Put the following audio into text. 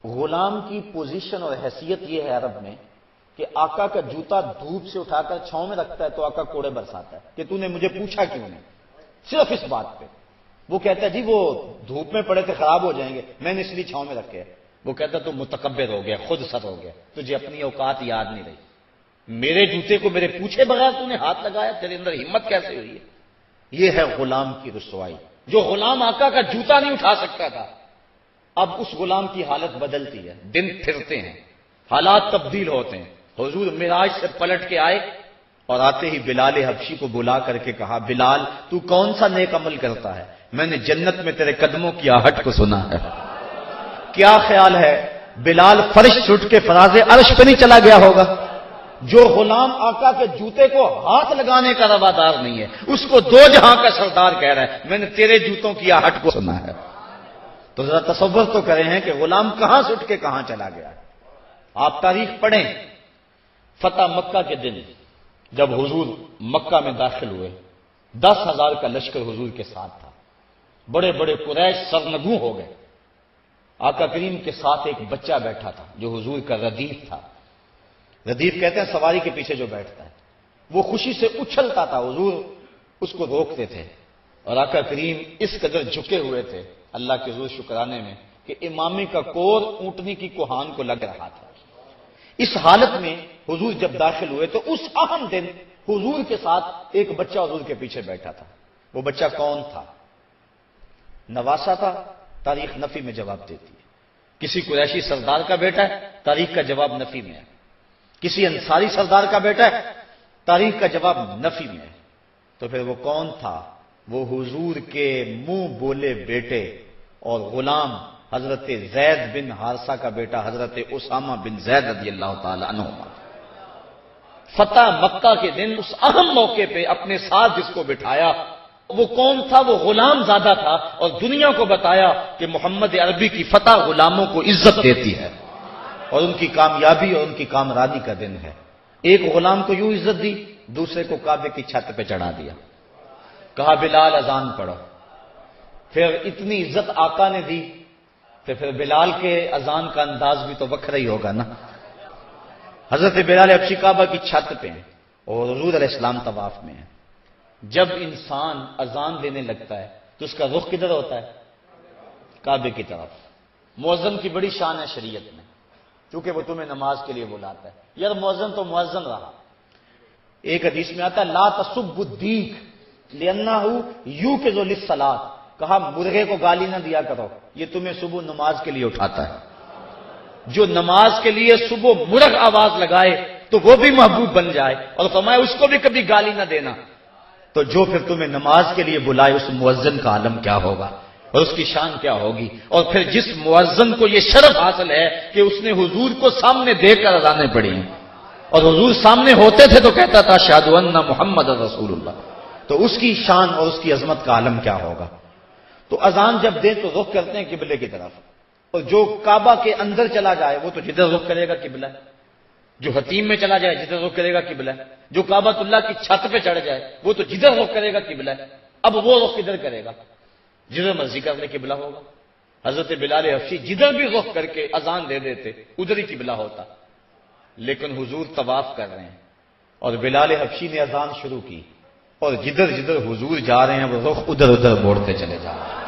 غلام کی پوزیشن اور حیثیت یہ ہے عرب میں کہ آقا کا جوتا دھوپ سے اٹھا کر چھاؤں میں رکھتا ہے تو آقا کوڑے برساتا ہے کہ تو نے مجھے پوچھا کیوں نہیں، صرف اس بات پہ۔ وہ کہتا ہے جی وہ دھوپ میں پڑے تھے خراب ہو جائیں گے، میں نے اس لیے چھاؤں میں رکھے۔ وہ کہتا تو متکبر ہو گیا، خود سر ہو گیا، تجھے اپنی اوقات یاد نہیں رہی، میرے جوتے کو میرے پوچھے بغیر تو نے ہاتھ لگایا، تیرے اندر ہمت کیسے ہوئی ہے؟ یہ ہے غلام کی رسوائی۔ جو غلام آقا کا جوتا نہیں اٹھا سکتا تھا، اب اس غلام کی حالت بدلتی ہے، دن پھرتے ہیں، حالات تبدیل ہوتے ہیں۔ حضور معراج سے پلٹ کے آئے اور آتے ہی بلال حبشی کو بلا کر کے کہا، بلال تو کون سا نیک عمل کرتا ہے؟ میں نے جنت میں تیرے قدموں کی آہٹ کو سنا ہے۔ کیا خیال ہے بلال فرش سے اٹھ کے فراز عرش پہ نہیں چلا گیا ہوگا؟ جو غلام آقا کے جوتے کو ہاتھ لگانے کا روادار نہیں ہے، اس کو دو جہاں کا سردار کہہ رہا ہے میں نے تیرے جوتوں کی آہٹ کو سنا ہے۔ تو ذرا تصور تو کریں ہیں کہ غلام کہاں سے اٹھ کے کہاں چلا گیا۔ آپ تاریخ پڑھیں، فتح مکہ کے دن جب حضور مکہ میں داخل ہوئے، 10,000 کا لشکر حضور کے ساتھ تھا، بڑے بڑے قریش سرنگوں ہو گئے۔ آقا کریم کے ساتھ ایک بچہ بیٹھا تھا جو حضور کا ردیف تھا۔ ردیف کہتے ہیں سواری کے پیچھے جو بیٹھتا ہے، وہ خوشی سے اچھلتا تھا، حضور اس کو روکتے تھے، اور آقا کریم اس قدر جھکے ہوئے تھے اللہ کے حضور شکرانے میں کہ امامی کا کور اونٹنی کی کوہان کو لگ رہا تھا۔ اس حالت میں حضور جب داخل ہوئے تو اس اہم دن حضور کے ساتھ ایک بچہ حضور کے پیچھے بیٹھا تھا۔ وہ بچہ کون تھا؟ نواسا تھا؟ تاریخ نفی میں جواب دیتی ہے۔ کسی قریشی سردار کا بیٹا ہے؟ تاریخ کا جواب نفی میں ہے۔ کسی انصاری سردار کا بیٹا ہے؟ تاریخ کا جواب نفی میں ہے۔ تو پھر وہ کون تھا؟ وہ حضور کے منہ بولے بیٹے اور غلام حضرت زید بن حارثہ کا بیٹا حضرت اسامہ بن زید رضی اللہ تعالی عنہ۔ فتح مکہ کے دن اس اہم موقع پہ اپنے ساتھ جس کو بٹھایا وہ کون تھا؟ وہ غلام زادہ تھا، اور دنیا کو بتایا کہ محمد عربی کی فتح غلاموں کو عزت دیتی ہے اور ان کی کامیابی اور ان کی کامرانی کا دن ہے۔ ایک غلام کو یوں عزت دی، دوسرے کو کعبے کی چھت پہ چڑھا دیا، کہا بلال اذان پڑھو۔ پھر اتنی عزت آقا نے دی تو پھر بلال کے اذان کا انداز بھی تو وکھرا ہی ہوگا نا۔ حضرت بلال حبشی کعبہ کی چھت پہ ہیں اور حضور علیہ السلام طواف میں ہیں۔ جب انسان اذان دینے لگتا ہے تو اس کا رخ کدھر ہوتا ہے؟ کعبے کی طرف۔ مؤذن کی بڑی شان ہے شریعت میں، کیونکہ وہ تمہیں نماز کے لیے بلاتا ہے۔ یار مؤذن تو مؤذن رہا۔ ایک حدیث میں آتا ہے لا تسبوا الدیک لأنہ یوقظ للصلاۃ، کہا مرغے کو گالی نہ دیا کرو، یہ تمہیں صبح نماز کے لیے اٹھاتا ہے۔ جو نماز کے لیے صبح مرغ آواز لگائے تو وہ بھی محبوب بن جائے، اور فرمایا اس کو بھی کبھی گالی نہ دینا۔ تو جو پھر تمہیں نماز کے لیے بلائے اس مؤذن کا عالم کیا ہوگا اور اس کی شان کیا ہوگی۔ اور پھر جس مؤذن کو یہ شرف حاصل ہے کہ اس نے حضور کو سامنے دیکھ کر اذانیں پڑھی ہیں، اور حضور سامنے ہوتے تھے تو کہتا تھا اشہد ان محمد رسول اللہ، تو اس کی شان اور اس کی عظمت کا عالم کیا ہوگا۔ تو اذان جب دیں تو رخ کرتے ہیں قبلے کی طرف، اور جو کعبہ کے اندر چلا جائے وہ تو جدھر رخ کرے گا قبلہ ہے، جو حتیم میں چلا جائے جدھر رخ کرے گا قبلہ ہے، جو کعبۃ اللہ کی چھت پہ چڑھ جائے وہ تو جدھر رخ کرے گا قبلہ ہے۔ اب وہ رخ کدھر کرے گا؟ جدھر مرضی کرنے قبلہ ہوگا۔ حضرت بلال حبشی جدھر بھی رخ کر کے اذان دے دیتے ادھر ہی قبلہ ہوتا، لیکن حضور طواف کر رہے ہیں اور بلال حبشی نے اذان شروع کی، اور جدھر جدھر حضور جا رہے ہیں وہ رخ ادھر ادھر موڑتے چلے جا رہے ہیں۔